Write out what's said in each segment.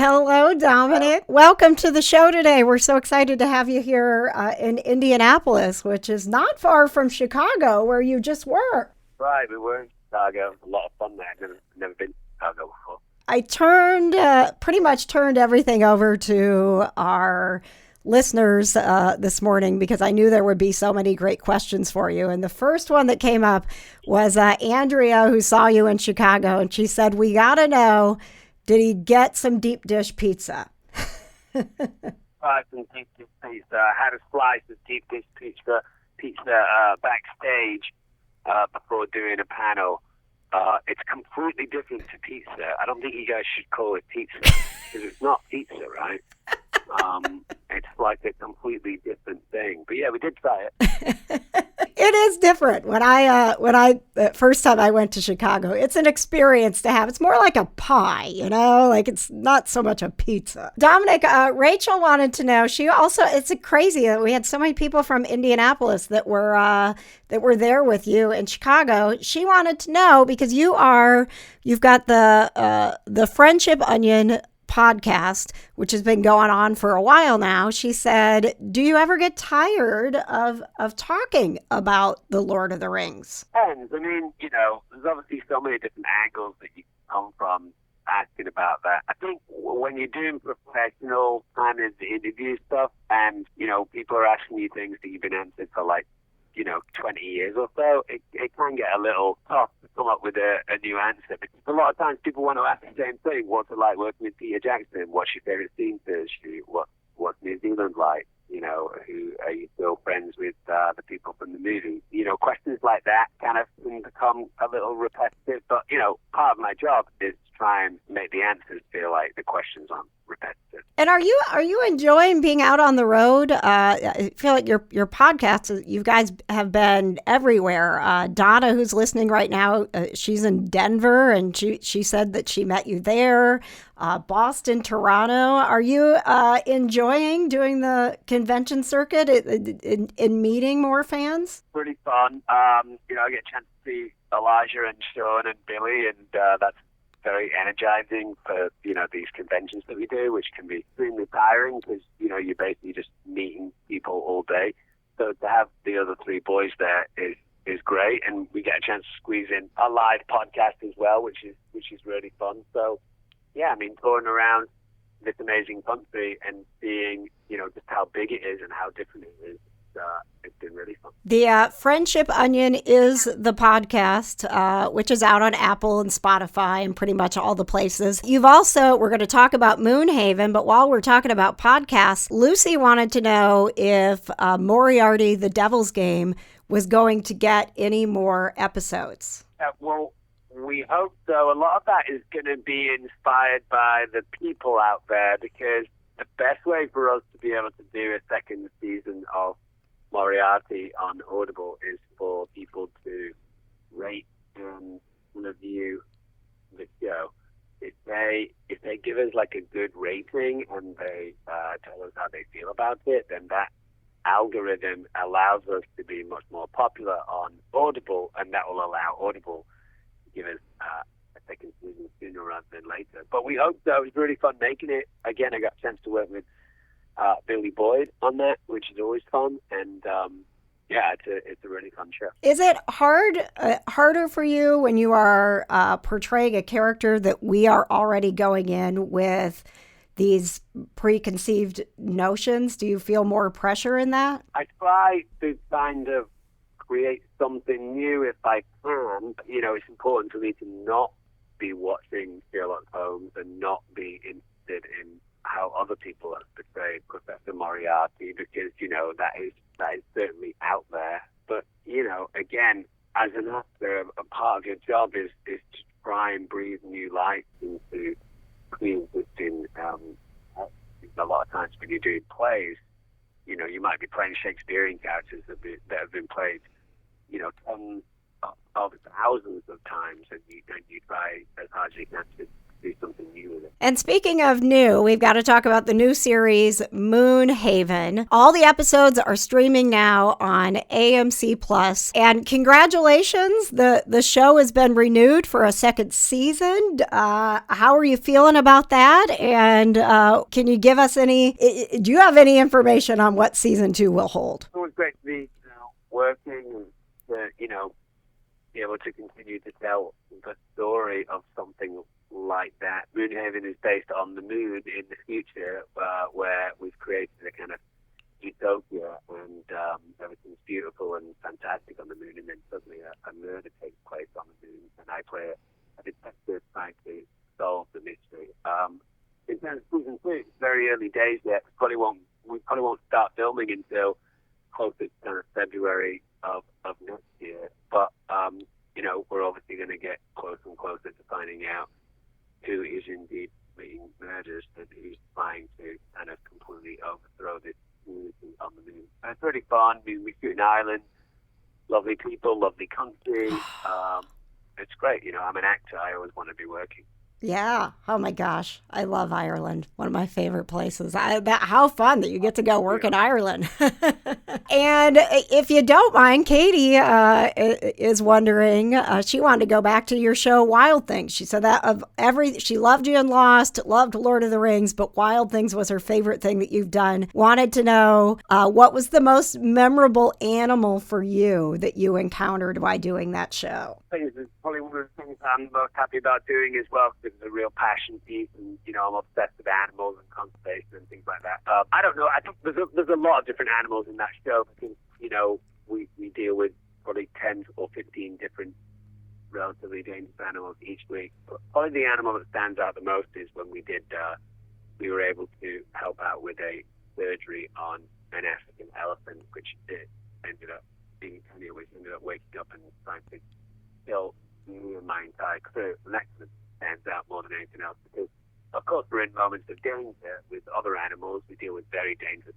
Hello, Dominic. Welcome to the show today. We're so excited to have you here in Indianapolis, which is not far from Chicago, where you just were. Right, we were in Chicago. A lot of fun there. Never been to Chicago before. I pretty much turned everything over to our listeners this morning because I knew there would be so many great questions for you. And the first one that came up was Andrea, who saw you in Chicago, and she said, "We got to know, did he get some deep dish pizza?" Some deep dish pizza. I had a slice of deep dish pizza backstage before doing a panel. It's completely different to pizza. I don't think you guys should call it pizza because it's not pizza, right? It's like a completely different thing. But yeah, we did try it. It is different. When I first time I went to Chicago, it's an experience to have. It's more like a pie, like it's not so much a pizza. Dominic, Rachel wanted to know. It's crazy that we had so many people from Indianapolis that were there with you in Chicago. She wanted to know because you've got the Friendship Onion podcast, which has been going on for a while now. She said, do you ever get tired of talking about the Lord of the Rings? Depends. I mean, there's obviously so many different angles that you come from asking about that. I think when you're doing professional kind of interview stuff and, people are asking you things that you've been answered for 20 years or so, it can get a little tough to come up with a new answer. Because a lot of times people want to ask the same thing. What's it like working with Peter Jackson? What's your favorite scene to shoot? What's New Zealand like? Who are you still friends with the people from the movie? Questions like that kind of can become a little repetitive. But, part of my job is to try and make the answers feel like the questions aren't repetitive. And are you enjoying being out on the road? I feel like your podcasts, you guys have been everywhere. Donna, who's listening right now, she's in Denver, and she said that she met you there. Boston, Toronto. Are you enjoying doing the convention circuit in meeting more fans? Pretty fun. I get a chance to see Elijah and Sean and Billy, and that's very energizing for, these conventions that we do, which can be extremely tiring because, you're basically just meeting people all day. So to have the other three boys there is great, and we get a chance to squeeze in a live podcast as well, which is really fun. So, yeah, I mean, touring around this amazing country and seeing, just how big it is and how different it is. It's been really fun. The Friendship Onion is the podcast, which is out on Apple and Spotify and pretty much all the places. We're going to talk about Moonhaven, but while we're talking about podcasts, Lucy wanted to know if Moriarty, the Devil's Game, was going to get any more episodes. Well, we hope so. A lot of that is going to be inspired by the people out there, because the best way for us to be able to do a second season of Moriarty on Audible is for people to rate and review the show. If they give us a good rating and they tell us how they feel about it, then that algorithm allows us to be much more popular on Audible, and that will allow Audible to give us a second season sooner rather than later. But we hope so. It was really fun making it. Again, I got a chance to work with Billy Boyd on that, which is always fun, and it's a really fun show. Is it harder for you when you are portraying a character that we are already going in with these preconceived notions? Do you feel more pressure in that? I try to kind of create something new if I can. It's important for me to not be watching Sherlock Holmes and not be interested in how other people have portrayed Professor Moriarty, because, that is certainly out there. But, again, as an actor, a part of your job is to try and breathe new life into pre-existing a lot of times when you're doing plays, you might be playing Shakespearean characters that have been played, tens of thousands of times, and you try as hard as you can do something new with it. And speaking of new, we've got to talk about the new series, Moonhaven. All the episodes are streaming now on AMC Plus. And congratulations, the show has been renewed for a second season. How are you feeling about that? And can you give us do you have any information on what season 2 will hold? It's always great to be working and be able to continue to tell the story of something like that. Moonhaven is based on the moon in the future, where we've created a kind of utopia, and everything's beautiful and fantastic on the moon, and then suddenly a murder takes place on the moon, and I play a detective trying to solve the mystery. In terms of season 2, it's very early days yet. We probably won't start filming until closer to kind of February of next year, but we're obviously going to get closer and closer to finding out who is indeed being murdered and who's trying to kind of completely overthrow this community on the moon. And it's really fun. We shoot in Ireland, lovely people, lovely country. It's great. I'm an actor. I always want to be working. Yeah. Oh my gosh. I love Ireland. One of my favorite places. How fun that you get to go work in Ireland. And if you don't mind, Katie is wondering, she wanted to go back to your show, Wild Things. She said that she loved you in Lost, loved Lord of the Rings, but Wild Things was her favorite thing that you've done. Wanted to know what was the most memorable animal for you that you encountered while doing that show? It's probably one of the things I'm most happy about doing as well, because it's a real passion piece, and I'm obsessed with animals and conservation and things like that. I don't know. I think there's a lot of different animals in that show, because we deal with probably 10 or 15 different relatively dangerous animals each week. But probably the animal that stands out the most is when we were able to help out with a surgery on an African elephant, which ended up being which ended up waking up and trying to kill me and my entire crew. And that stands out more than anything else, because of course we're in moments of danger with other animals. We deal with very dangerous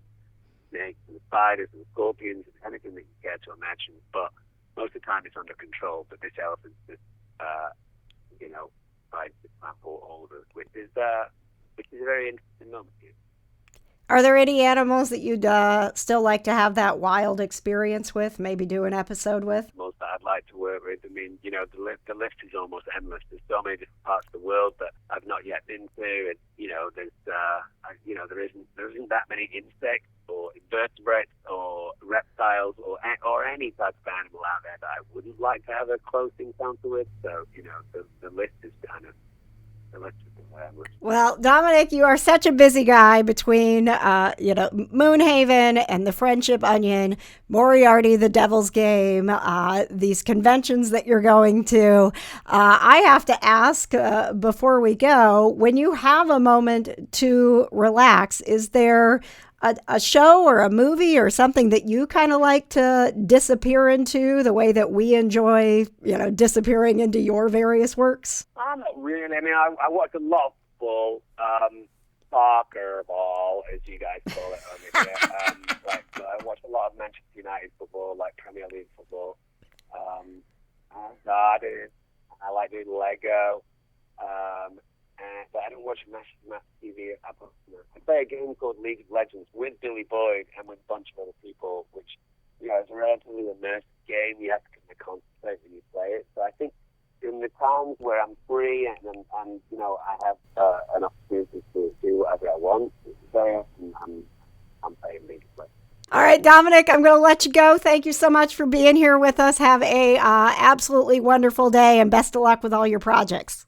snakes and spiders and scorpions and anything that you care to imagine, but most of the time it's under control. But this elephant just tries to trample all of us, which is a very interesting moment. Are there any animals that you'd still like to have that wild experience with, maybe do an episode with? Most that I'd like to work with. I mean, the list is almost endless. There's so many different parts of the world that I've not yet been to, and there isn't that many insects or invertebrates or reptiles or any type of animal out there that I wouldn't like to have a close encounter with. So the list is kind of Well, Dominic, you are such a busy guy between, Moonhaven and the Friendship Onion, Moriarty, the Devil's Game, these conventions that you're going to. I have to ask before we go, when you have a moment to relax, is there a show or a movie or something that you kind of like to disappear into the way that we enjoy, disappearing into your various works? Not really. I mean, I watch a lot of football, soccer ball, as you guys call it over here. I watch a lot of Manchester United football, like Premier League football. I garden. I like doing Lego. But I don't watch mass TV. I play a game called League of Legends with Billy Boyd and with a bunch of other people, which is a relatively immersive game. You have to kind of concentrate when you play it. So I think in the times where I'm free and I have an opportunity to do whatever I want, very often I'm playing League of Legends. All right, Dominic, I'm going to let you go. Thank you so much for being here with us. Have a absolutely wonderful day, and best of luck with all your projects.